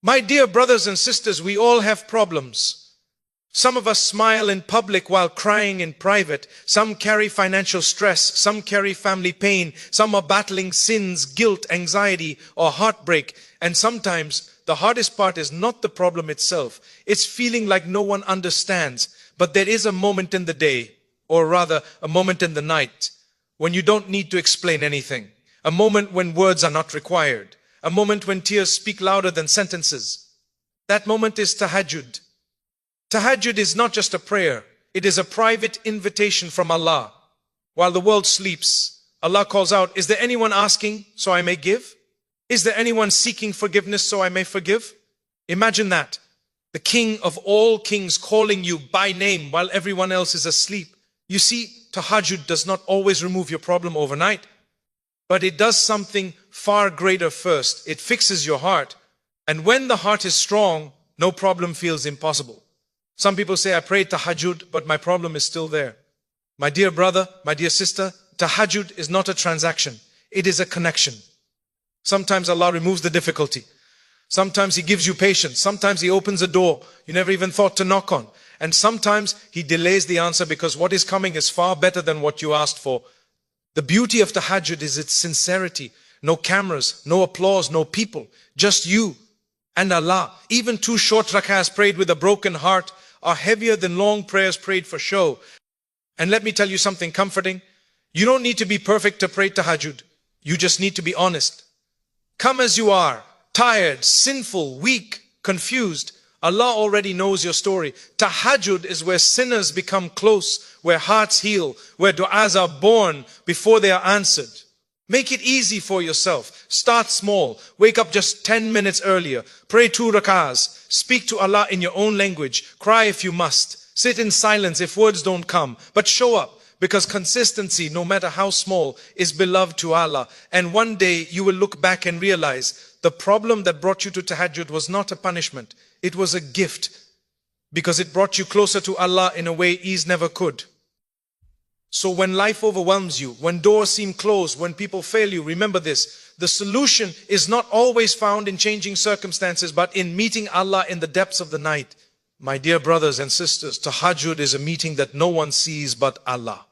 My dear brothers and sisters, we all have problems. Some of us smile in public while crying in private. Some carry financial stress. Some carry family pain. Some are battling sins, guilt, anxiety, or heartbreak. And sometimes the hardest part is not the problem itself. It's feeling like no one understands. But there is a moment in the day, or rather a moment in the night, when you don't need to explain anything. A moment when words are not required. A moment when tears speak louder than sentences. That moment is Tahajjud. Tahajjud is not just a prayer. It is a private invitation from Allah. While the world sleeps, Allah calls out, is there anyone asking so I may give? Is there anyone seeking forgiveness so I may forgive? Imagine that. The King of all kings calling you by name while everyone else is asleep. You see, Tahajjud does not always remove your problem overnight. But it does something far greater first. It fixes your heart. And when the heart is strong, no problem feels impossible. Some people say, I prayed Tahajjud, but my problem is still there. My dear brother, my dear sister, Tahajjud is not a transaction. It is a connection. Sometimes Allah removes the difficulty. Sometimes He gives you patience. Sometimes He opens a door you never even thought to knock on. And sometimes He delays the answer because what is coming is far better than what you asked for. The beauty of Tahajjud is its sincerity. No cameras, no applause, no people. Just you and Allah. Even 2 short rak'ahs prayed with a broken heart are heavier than long prayers prayed for show. And let me tell you something comforting. You don't need to be perfect to pray Tahajjud. You just need to be honest. Come as you are, tired, sinful, weak, confused. Allah already knows your story. Tahajjud is where sinners become close, where hearts heal, where du'as are born before they are answered. Make it easy for yourself. Start small. Wake up just 10 minutes earlier. Pray 2 rak'ahs. Speak to Allah in your own language. Cry if you must. Sit in silence if words don't come. But show up, because consistency, no matter how small, is beloved to Allah. And one day you will look back and realize the problem that brought you to Tahajjud was not a punishment. It was a gift, because it brought you closer to Allah in a way ease never could. So when life overwhelms you, when doors seem closed, when people fail you, remember this. The solution is not always found in changing circumstances, but in meeting Allah in the depths of the night. My dear brothers and sisters, Tahajjud is a meeting that no one sees but Allah.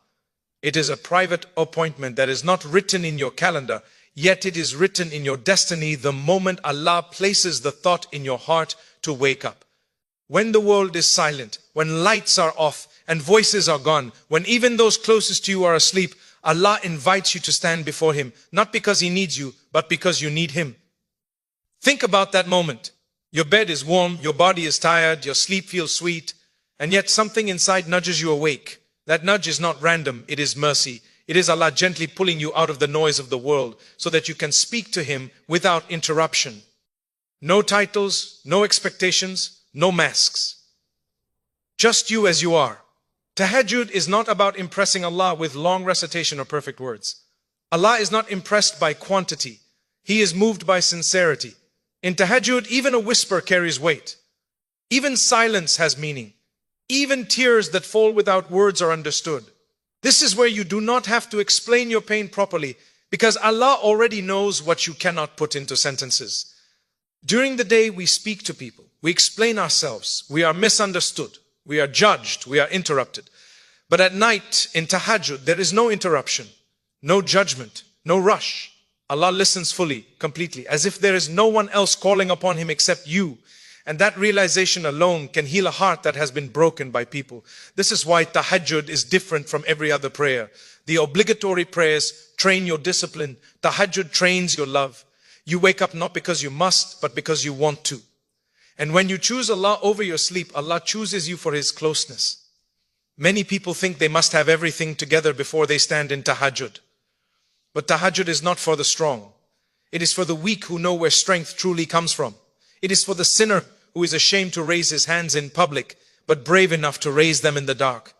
It is a private appointment that is not written in your calendar, yet it is written in your destiny the moment Allah places the thought in your heart to wake up. When the world is silent, when lights are off and voices are gone, when even those closest to you are asleep, Allah invites you to stand before Him, not because He needs you, but because you need Him. Think about that moment. Your bed is warm, your body is tired, your sleep feels sweet, and yet something inside nudges you awake. That nudge is not random, it is mercy. It is Allah gently pulling you out of the noise of the world so that you can speak to Him without interruption. No titles, no expectations, no masks. Just you as you are. Tahajjud is not about impressing Allah with long recitation or perfect words. Allah is not impressed by quantity. He is moved by sincerity. In Tahajjud, even a whisper carries weight. Even silence has meaning. Even tears that fall without words are understood. This is where you do not have to explain your pain properly, because Allah already knows what you cannot put into sentences. During the day, we speak to people. We explain ourselves. We are misunderstood. We are judged. We are interrupted. But at night, in Tahajjud, there is no interruption, no judgment, no rush. Allah listens fully, completely, as if there is no one else calling upon Him except you. And that realization alone can heal a heart that has been broken by people. This is why Tahajjud is different from every other prayer. The obligatory prayers train your discipline. Tahajjud trains your love. You wake up not because you must, but because you want to. And when you choose Allah over your sleep, Allah chooses you for His closeness. Many people think they must have everything together before they stand in Tahajjud. But Tahajjud is not for the strong. It is for the weak who know where strength truly comes from. It is for the sinner who is ashamed to raise his hands in public, but brave enough to raise them in the dark.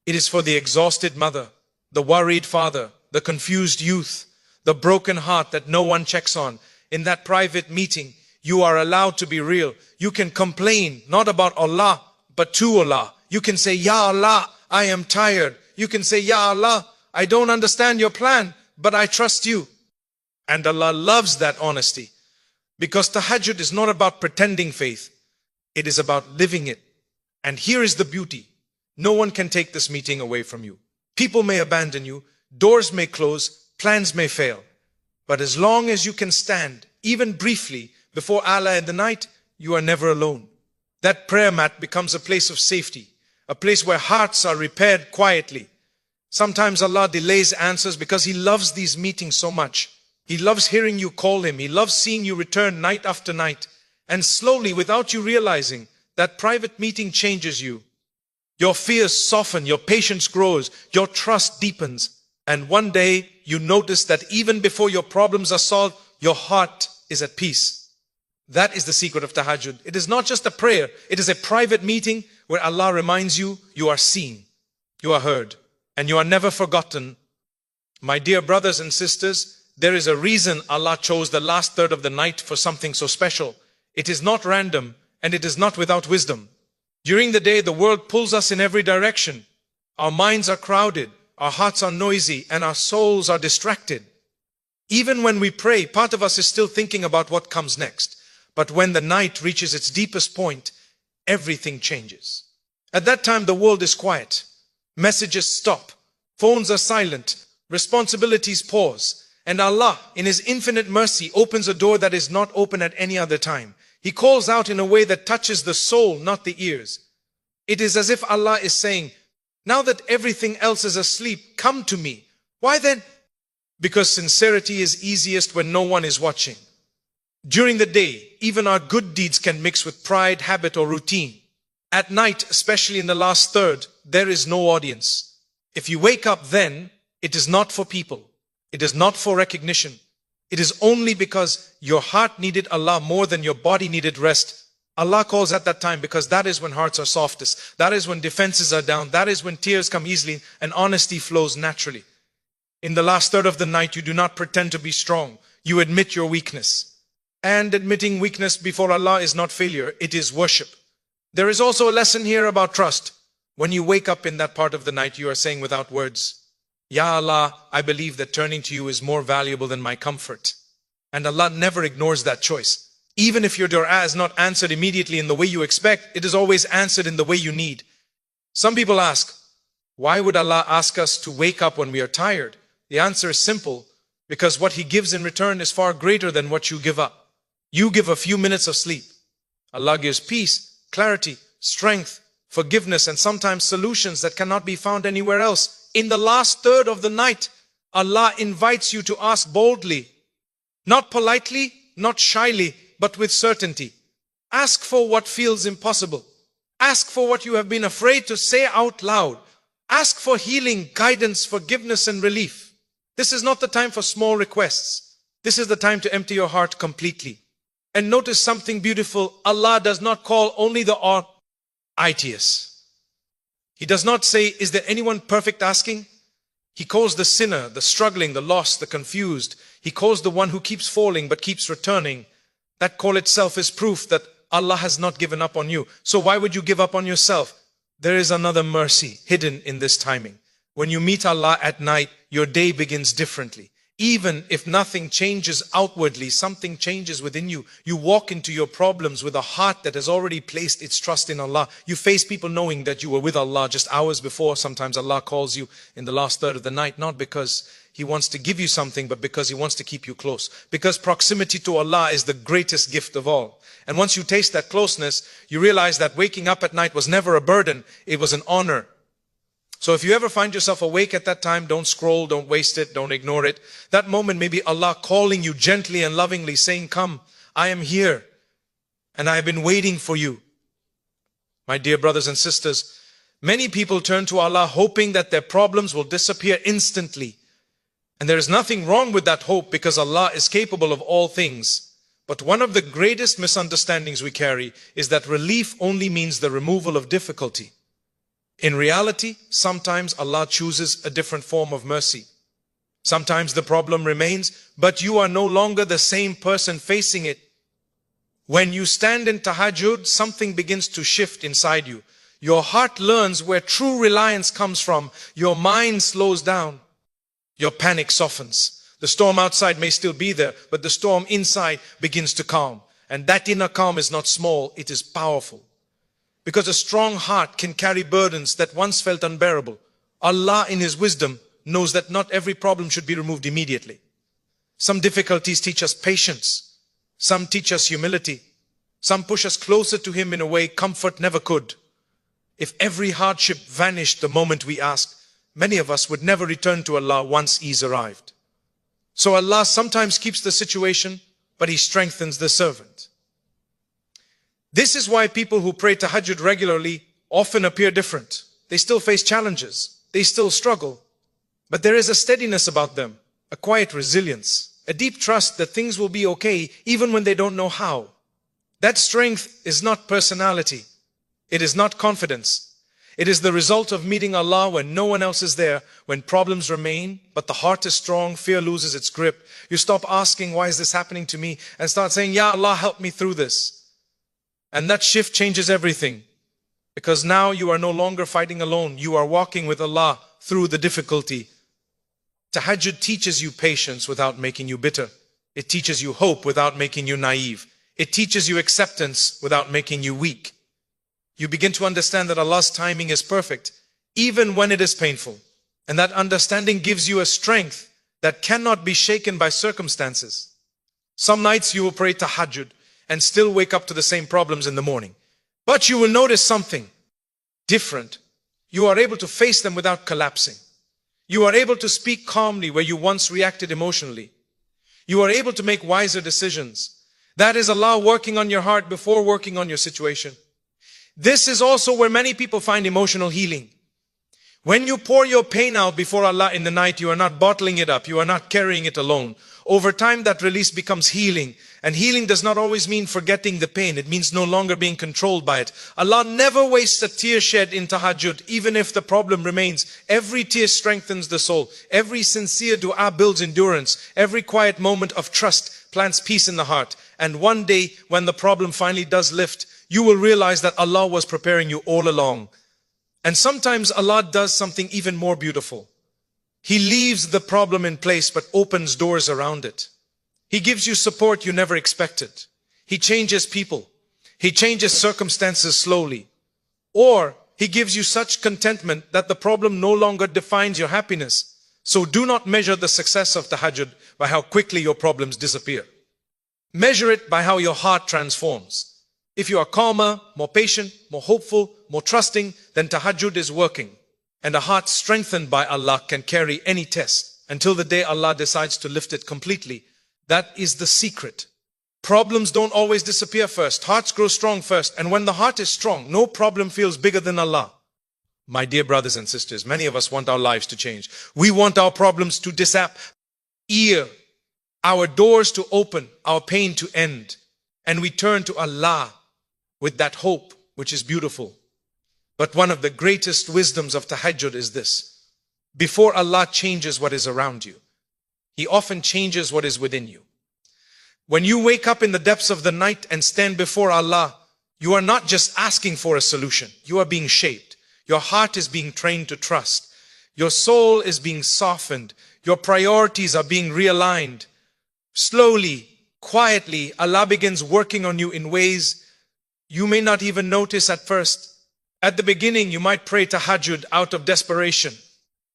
It is for the exhausted mother, the worried father, the confused youth, the broken heart that no one checks on. In that private meeting, you are allowed to be real. You can complain, not about Allah, but to Allah. You can say, Ya Allah, I am tired. You can say, Ya Allah, I don't understand your plan, but I trust you. And Allah loves that honesty. Because tahajjud is not about pretending faith. It is about living it. And here is the beauty. No one can take this meeting away from you. People may abandon you, doors may close, plans may fail. But as long as you can stand, even briefly, before Allah in the night, you are never alone. That prayer mat becomes a place of safety, a place where hearts are repaired quietly. Sometimes Allah delays answers because He loves these meetings so much. He loves hearing you call Him. He loves seeing you return night after night. And slowly, without you realizing, that private meeting changes you. Your fears soften, your patience grows, your trust deepens. And one day, you notice that even before your problems are solved, your heart is at peace. That is the secret of tahajjud. It is not just a prayer. It is a private meeting where Allah reminds you, you are seen, you are heard, and you are never forgotten. My dear brothers and sisters, there is a reason Allah chose the last third of the night for something so special. It is not random, and it is not without wisdom. During the day, the world pulls us in every direction. Our minds are crowded, our hearts are noisy, and our souls are distracted. Even when we pray, part of us is still thinking about what comes next. But when the night reaches its deepest point, everything changes. At that time, the world is quiet. Messages stop. Phones are silent. Responsibilities pause. And Allah, in His infinite mercy, opens a door that is not open at any other time. He calls out in a way that touches the soul, not the ears. It is as if Allah is saying, now that everything else is asleep, come to me. Why then? Because sincerity is easiest when no one is watching. During the day, even our good deeds can mix with pride, habit, or routine. At night, especially in the last third, there is no audience. If you wake up then, it is not for people. It is not for recognition. It is only because your heart needed Allah more than your body needed rest. Allah calls at that time because that is when hearts are softest. That is when defenses are down. That is when tears come easily and honesty flows naturally. In the last third of the night, you do not pretend to be strong. You admit your weakness. And admitting weakness before Allah is not failure. It is worship. There is also a lesson here about trust. When you wake up in that part of the night, you are saying without words, Ya Allah, I believe that turning to you is more valuable than my comfort. And Allah never ignores that choice. Even if your dua is not answered immediately in the way you expect, it is always answered in the way you need. Some people ask, why would Allah ask us to wake up when we are tired? The answer is simple, because what He gives in return is far greater than what you give up. You give a few minutes of sleep. Allah gives peace, clarity, strength, forgiveness, and sometimes solutions that cannot be found anywhere else. In the last third of the night, Allah invites you to ask boldly, not politely, not shyly, but with certainty. Ask for what feels impossible. Ask for what you have been afraid to say out loud. Ask for healing, guidance, forgiveness, and relief. This is not the time for small requests. This is the time to empty your heart completely. And notice something beautiful. Allah does not call only the righteous. He does not say, is there anyone perfect asking? He calls the sinner, the struggling, the lost, the confused. He calls the one who keeps falling but keeps returning. That call itself is proof that Allah has not given up on you. So why would you give up on yourself? There is another mercy hidden in this timing. When you meet Allah at night, your day begins differently. Even if nothing changes outwardly, something changes within you. You walk into your problems with a heart that has already placed its trust in Allah. You face people knowing that you were with Allah just hours before. Sometimes Allah calls you in the last third of the night, not because He wants to give you something, but because He wants to keep you close. Because proximity to Allah is the greatest gift of all. And once you taste that closeness, you realize that waking up at night was never a burden. It was an honor. So if you ever find yourself awake at that time, don't scroll, don't waste it, don't ignore it. That moment may be Allah calling you gently and lovingly, saying, come, I am here, and I have been waiting for you. My dear brothers and sisters, many people turn to Allah hoping that their problems will disappear instantly. And there is nothing wrong with that hope, because Allah is capable of all things. But one of the greatest misunderstandings we carry is that relief only means the removal of difficulty. In reality, sometimes Allah chooses a different form of mercy. Sometimes the problem remains, but you are no longer the same person facing it. When you stand in tahajjud, something begins to shift inside you. Your heart learns where true reliance comes from. Your mind slows down. Your panic softens. The storm outside may still be there, but the storm inside begins to calm. And that inner calm is not small, it is powerful. Because a strong heart can carry burdens that once felt unbearable. Allah in His wisdom knows that not every problem should be removed immediately. Some difficulties teach us patience. Some teach us humility. Some push us closer to Him in a way comfort never could. If every hardship vanished the moment we asked, many of us would never return to Allah once ease arrived. So Allah sometimes keeps the situation, but He strengthens the servant. This is why people who pray Tahajjud regularly often appear different. They still face challenges. They still struggle. But there is a steadiness about them, a quiet resilience, a deep trust that things will be okay even when they don't know how. That strength is not personality. It is not confidence. It is the result of meeting Allah when no one else is there, when problems remain, but the heart is strong, fear loses its grip. You stop asking, why is this happening to me? And start saying, Ya Allah, help me through this. And that shift changes everything. Because now you are no longer fighting alone. You are walking with Allah through the difficulty. Tahajjud teaches you patience without making you bitter. It teaches you hope without making you naive. It teaches you acceptance without making you weak. You begin to understand that Allah's timing is perfect, even when it is painful. And that understanding gives you a strength that cannot be shaken by circumstances. Some nights you will pray Tahajjud and still wake up to the same problems in the morning. But you will notice something different. You are able to face them without collapsing. You are able to speak calmly where you once reacted emotionally. You are able to make wiser decisions. That is Allah working on your heart before working on your situation. This is also where many people find emotional healing. When you pour your pain out before Allah in the night, you are not bottling it up. You are not carrying it alone. Over time, that release becomes healing. And healing does not always mean forgetting the pain. It means no longer being controlled by it. Allah never wastes a tear shed in Tahajjud, even if the problem remains. Every tear strengthens the soul. Every sincere dua builds endurance. Every quiet moment of trust plants peace in the heart. And one day, when the problem finally does lift, you will realize that Allah was preparing you all along. And sometimes Allah does something even more beautiful. He leaves the problem in place but opens doors around it. He gives you support you never expected. He changes people. He changes circumstances slowly. Or He gives you such contentment that the problem no longer defines your happiness. So do not measure the success of Tahajjud by how quickly your problems disappear. Measure it by how your heart transforms. If you are calmer, more patient, more hopeful, more trusting, then Tahajjud is working. And a heart strengthened by Allah can carry any test until the day Allah decides to lift it completely. That is the secret. Problems don't always disappear first. Hearts grow strong first. And when the heart is strong, no problem feels bigger than Allah. My dear brothers and sisters, many of us want our lives to change. We want our problems to disappear, our doors to open, our pain to end. And we turn to Allah with that hope, which is beautiful. But one of the greatest wisdoms of Tahajjud is this. Before Allah changes what is around you, He often changes what is within you. When you wake up in the depths of the night and stand before Allah, you are not just asking for a solution. You are being shaped. Your heart is being trained to trust. Your soul is being softened. Your priorities are being realigned. Slowly, quietly, Allah begins working on you in ways you may not even notice at first. At the beginning, you might pray Tahajjud out of desperation.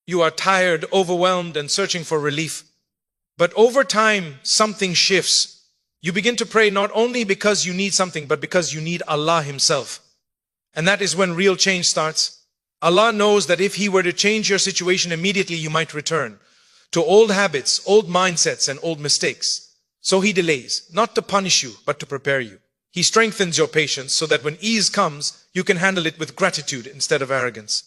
You are tired, overwhelmed, and searching for relief. But over time, something shifts. You begin to pray not only because you need something, but because you need Allah Himself. And that is when real change starts. Allah knows that if He were to change your situation immediately, you might return to old habits, old mindsets, and old mistakes. So He delays, not to punish you, but to prepare you. He strengthens your patience so that when ease comes, you can handle it with gratitude instead of arrogance.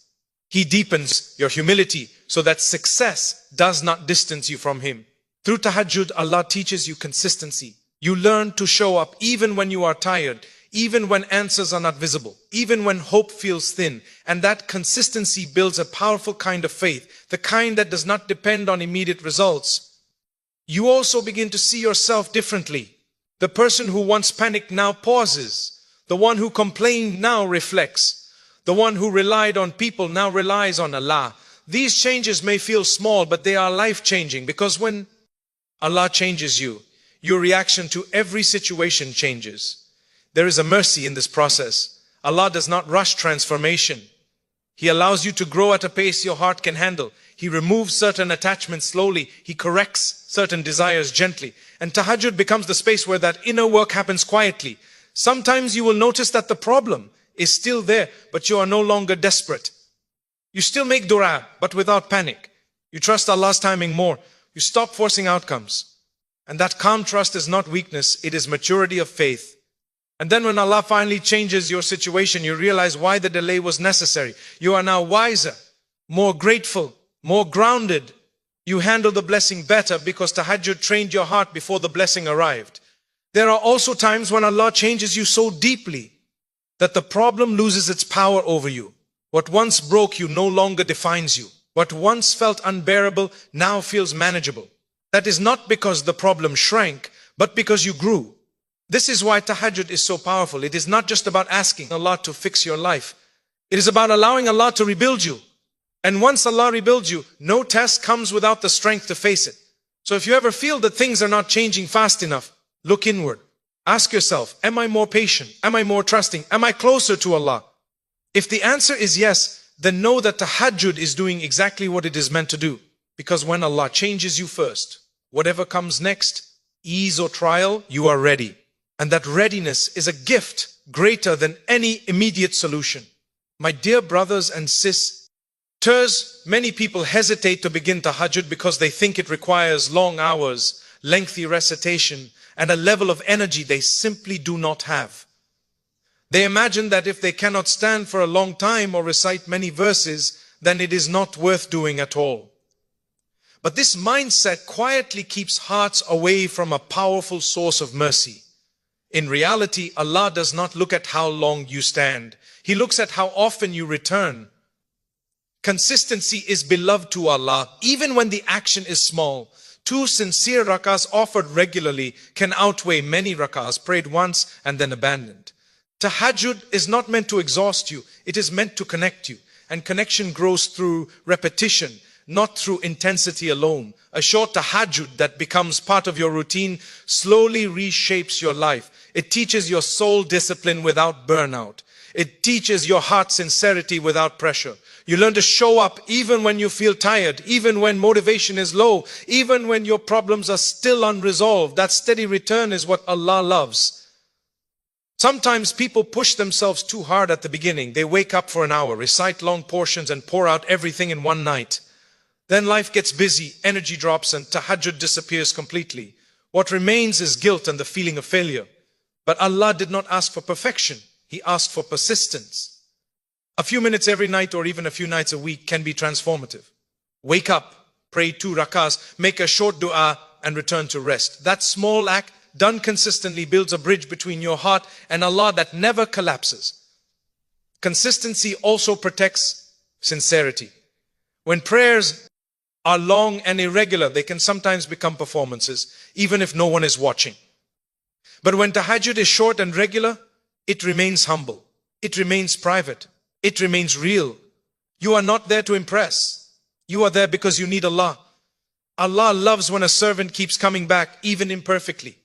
He deepens your humility so that success does not distance you from Him. Through Tahajjud, Allah teaches you consistency. You learn to show up even when you are tired, even when answers are not visible, even when hope feels thin. And that consistency builds a powerful kind of faith, the kind that does not depend on immediate results. You also begin to see yourself differently. The person who once panicked now pauses. The one who complained now reflects. The one who relied on people now relies on Allah. These changes may feel small, but they are life-changing, because when Allah changes you. Your reaction to every situation changes. There is a mercy in this process. Allah does not rush transformation. He allows you to grow at a pace your heart can handle. He removes certain attachments slowly. He corrects certain desires gently. And tahajjud becomes the space where that inner work happens quietly. Sometimes you will notice that the problem is still there, but you are no longer desperate. You still make dua, but without panic. You trust Allah's timing more. You stop forcing outcomes. And that calm trust is not weakness, it is maturity of faith. And then when Allah finally changes your situation, you realize why the delay was necessary. You are now wiser, more grateful, more grounded. You handle the blessing better because tahajjud trained your heart before the blessing arrived. There are also times when Allah changes you so deeply that the problem loses its power over you. What once broke you no longer defines you. What once felt unbearable now feels manageable. That is not because the problem shrank, but because you grew. This is why tahajjud is so powerful. It is not just about asking Allah to fix your life. It is about allowing Allah to rebuild you. And once Allah rebuilds you, no test comes without the strength to face it. So if you ever feel that things are not changing fast enough, look inward. Ask yourself, am I more patient? Am I more trusting? Am I closer to Allah? If the answer is yes, then know that tahajjud is doing exactly what it is meant to do. Because when Allah changes you first, whatever comes next, ease or trial, you are ready. And that readiness is a gift greater than any immediate solution. My dear brothers and sisters, many people hesitate to begin tahajjud because they think it requires long hours, lengthy recitation, and a level of energy they simply do not have. They imagine that if they cannot stand for a long time or recite many verses, then it is not worth doing at all. But this mindset quietly keeps hearts away from a powerful source of mercy. In reality, Allah does not look at how long you stand. He looks at how often you return. Consistency is beloved to Allah, even when the action is small. 2 sincere rakahs offered regularly can outweigh many rakahs prayed once and then abandoned. Tahajjud is not meant to exhaust you. It is meant to connect you. And connection grows through repetition, not through intensity alone. A short tahajjud that becomes part of your routine slowly reshapes your life. It teaches your soul discipline without burnout. It teaches your heart sincerity without pressure. You learn to show up even when you feel tired, even when motivation is low, even when your problems are still unresolved. That steady return is what Allah loves. Sometimes people push themselves too hard at the beginning. They wake up for an hour, recite long portions and pour out everything in one night. Then life gets busy, energy drops and tahajjud disappears completely. What remains is guilt and the feeling of failure. But Allah did not ask for perfection. He asked for persistence. A few minutes every night or even a few nights a week can be transformative. Wake up, pray 2 rakahs, make a short dua and return to rest. That small act done consistently builds a bridge between your heart and Allah that never collapses. Consistency also protects sincerity. When prayers are long and irregular, they can sometimes become performances, even if no one is watching. But when tahajjud is short and regular, it remains humble. It remains private. It remains real. You are not there to impress. You are there because you need Allah. Allah loves when a servant keeps coming back, even imperfectly.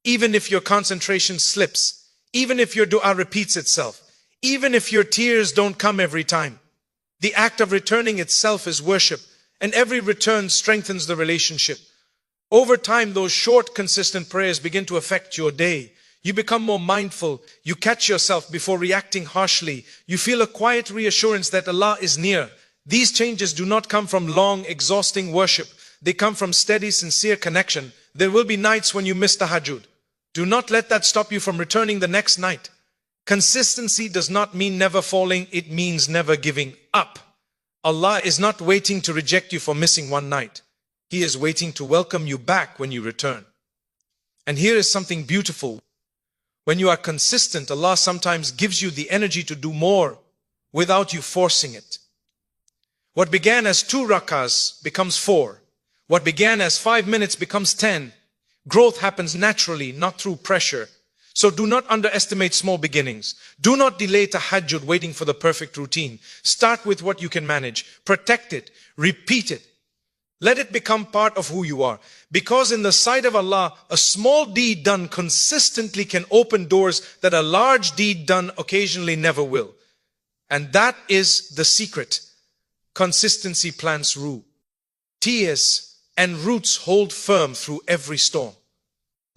Even if your concentration slips. Even if your dua repeats itself. Even if your tears don't come every time. The act of returning itself is worship. And every return strengthens the relationship. Over time, those short, consistent prayers begin to affect your day. You become more mindful. You catch yourself before reacting harshly. You feel a quiet reassurance that Allah is near. These changes do not come from long, exhausting worship. They come from steady, sincere connection. There will be nights when you miss tahajjud. Do not let that stop you from returning the next night. Consistency does not mean never falling. It means never giving up. Allah is not waiting to reject you for missing one night. He is waiting to welcome you back when you return. And here is something beautiful. When you are consistent, Allah sometimes gives you the energy to do more without you forcing it. What began as 2 rakahs becomes 4. What began as 5 minutes becomes 10. Growth happens naturally, not through pressure. So do not underestimate small beginnings. Do not delay tahajjud waiting for the perfect routine. Start with what you can manage. Protect it. Repeat it. Let it become part of who you are. Because in the sight of Allah, a small deed done consistently can open doors that a large deed done occasionally never will. And that is the secret. Consistency plants root. Tears and roots hold firm through every storm.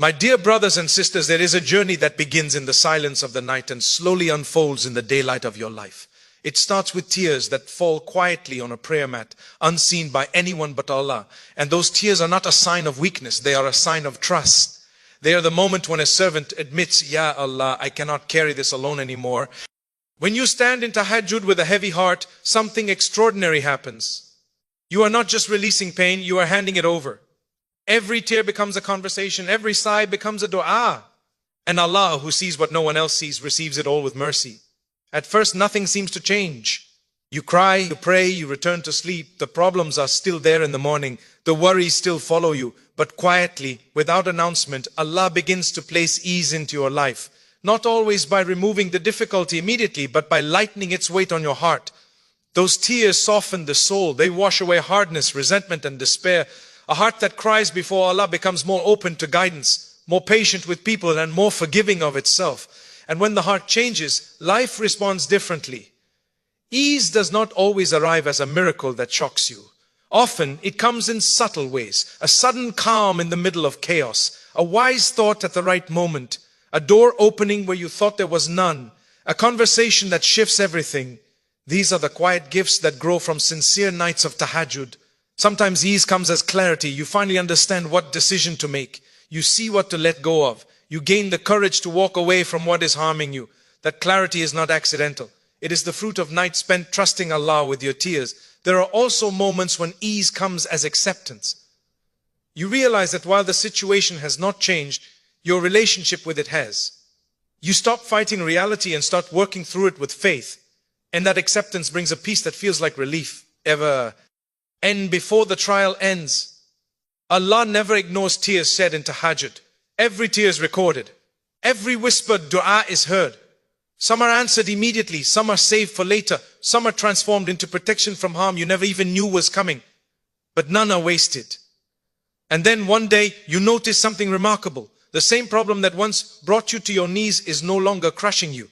My dear brothers and sisters, there is a journey that begins in the silence of the night and slowly unfolds in the daylight of your life. It starts with tears that fall quietly on a prayer mat, unseen by anyone but Allah. And those tears are not a sign of weakness, they are a sign of trust. They are the moment when a servant admits, Ya Allah, I cannot carry this alone anymore. When you stand in Tahajjud with a heavy heart, something extraordinary happens. You are not just releasing pain, you are handing it over. Every tear becomes a conversation, every sigh becomes a dua. And Allah, who sees what no one else sees, receives it all with mercy. At first, nothing seems to change. You cry, you pray, you return to sleep. The problems are still there in the morning. The worries still follow you. But quietly, without announcement, Allah begins to place ease into your life. Not always by removing the difficulty immediately, but by lightening its weight on your heart. Those tears soften the soul. They wash away hardness, resentment, and despair. A heart that cries before Allah becomes more open to guidance, more patient with people, and more forgiving of itself. And when the heart changes, life responds differently. Ease does not always arrive as a miracle that shocks you. Often it comes in subtle ways. A sudden calm in the middle of chaos. A wise thought at the right moment. A door opening where you thought there was none. A conversation that shifts everything. These are the quiet gifts that grow from sincere nights of tahajjud. Sometimes ease comes as clarity. You finally understand what decision to make. You see what to let go of. You gain the courage to walk away from what is harming you. That clarity is not accidental. It is the fruit of nights spent trusting Allah with your tears. There are also moments when ease comes as acceptance. You realize that while the situation has not changed, your relationship with it has. You stop fighting reality and start working through it with faith. And that acceptance brings a peace that feels like relief. And before the trial ends, Allah never ignores tears shed in tahajjud. Every tear is recorded. Every whispered dua is heard. Some are answered immediately. Some are saved for later. Some are transformed into protection from harm you never even knew was coming. But none are wasted. And then one day you notice something remarkable. The same problem that once brought you to your knees is no longer crushing you.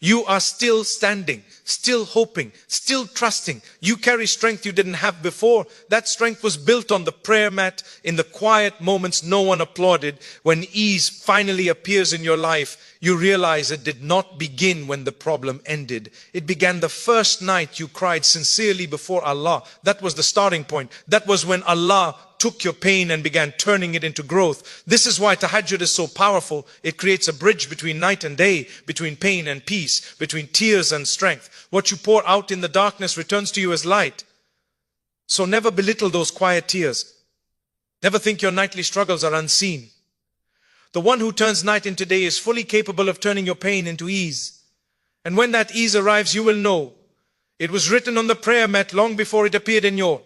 You are still standing, still hoping, still trusting. You carry strength you didn't have before. That strength was built on the prayer mat in the quiet moments no one applauded. When ease finally appears in your life, you realize it did not begin when the problem ended. It began the first night you cried sincerely before Allah. That was the starting point. That was when Allah took your pain and began turning it into growth. This is why tahajjud is so powerful. It creates a bridge between night and day, between pain and peace, between tears and strength. What you pour out in the darkness returns to you as light. So never belittle those quiet tears. Never think your nightly struggles are unseen. The one who turns night into day is fully capable of turning your pain into ease. And when that ease arrives, you will know it was written on the prayer mat long before it appeared in your.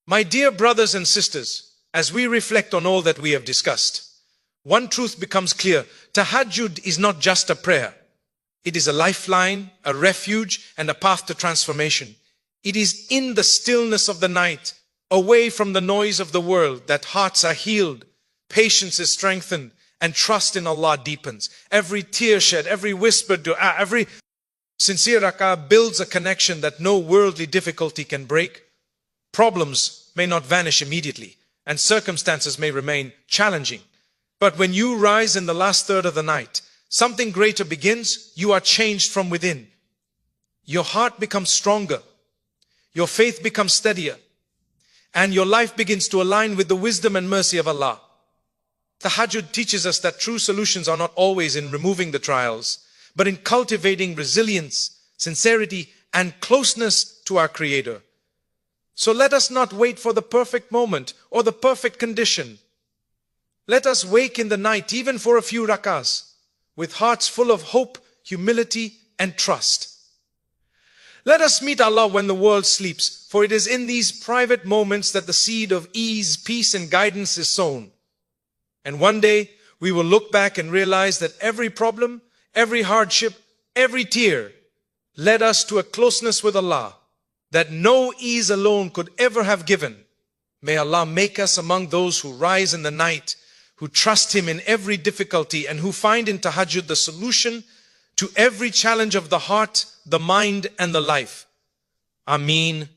My dear brothers and sisters, as we reflect on all that we have discussed, one truth becomes clear. Tahajjud is not just a prayer. It is a lifeline, a refuge, and a path to transformation. It is in the stillness of the night, away from the noise of the world, that hearts are healed, patience is strengthened, and trust in Allah deepens. Every tear shed, every whispered dua, every sincere rak'ah builds a connection that no worldly difficulty can break. Problems may not vanish immediately, and circumstances may remain challenging. But when you rise in the last third of the night, something greater begins. You are changed from within. Your heart becomes stronger. Your faith becomes steadier. And your life begins to align with the wisdom and mercy of Allah. Tahajjud teaches us that true solutions are not always in removing the trials, but in cultivating resilience, sincerity, and closeness to our Creator. So let us not wait for the perfect moment or the perfect condition. Let us wake in the night, even for a few rak'ahs, with hearts full of hope, humility, and trust. Let us meet Allah when the world sleeps, for it is in these private moments that the seed of ease, peace, and guidance is sown. And one day we will look back and realize that every problem, every hardship, every tear led us to a closeness with Allah that no ease alone could ever have given. May Allah make us among those who rise in the night, who trust Him in every difficulty, and who find in Tahajjud the solution to every challenge of the heart, the mind, and the life. Ameen.